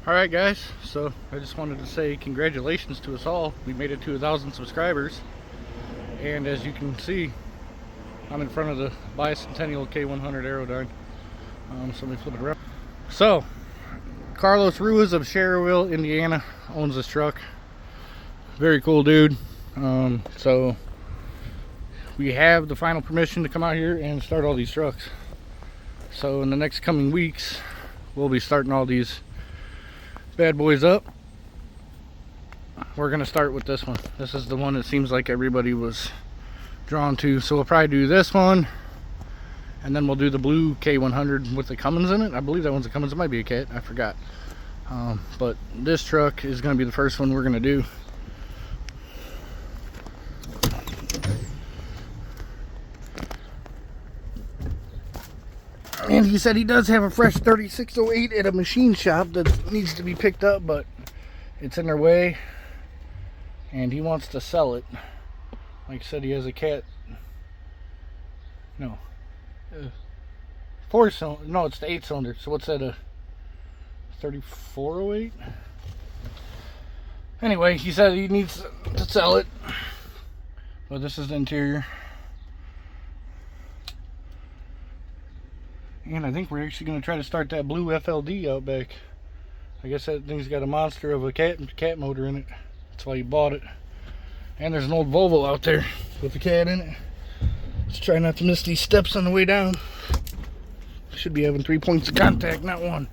Alright guys, so I just wanted to say congratulations to us all. We made it to 1,000 subscribers, and as you can see, I'm in front of the bicentennial K100 aerodyne. So let me flip it around. So Carlos Ruiz of Schererville, Indiana owns this truck. Very cool dude. So we have the final permission to come out here and start all these trucks. So in the next coming weeks we'll be starting all these bad boys up. We're gonna start with this one. This is the one that seems like everybody was drawn to, so we'll probably do this one, and then we'll do the blue K100 with the Cummins in it. I believe that one's a Cummins. It might be a Cat, I forgot. But this truck is gonna be the first one we're gonna do. And he said he does have a fresh 3608 at a machine shop that needs to be picked up, but it's in their way, and he wants to sell it. Like I said, he has a Cat. No, 4-cylinder. No, it's the 8-cylinder. So what's that? A 3408? Anyway, he said he needs to sell it. But this is the interior. And I think we're actually going to try to start that blue FLD out back. I guess that thing's got a monster of a cat motor in it. That's why he bought it. And there's an old Volvo out there with the Cat in it. Let's try not to miss these steps on the way down. Should be having 3 points of contact, not one.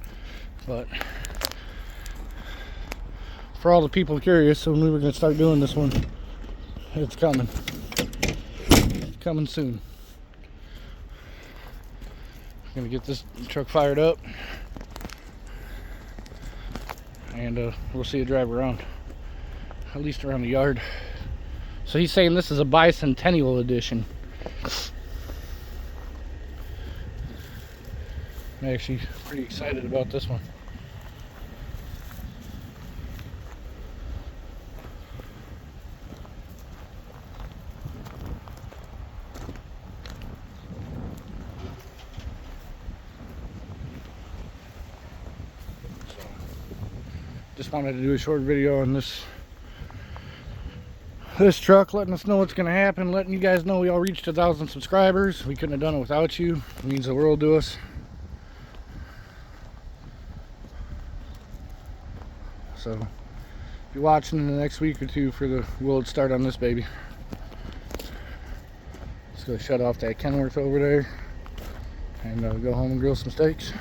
But for all the people curious, so when we were going to start doing this one, it's coming. It's coming soon. Gonna get this truck fired up, and we'll see it drive around, at least around the yard. So he's saying this is a bicentennial edition. I'm actually pretty excited about this one. Just wanted to do a short video on this truck, letting us know what's going to happen, letting you guys know we all reached 1,000 subscribers. We couldn't have done it without you. It means the world to us. So if you're watching in the next week or two for the world start on this baby. Let's go shut off that Kenworth over there and go home and grill some steaks.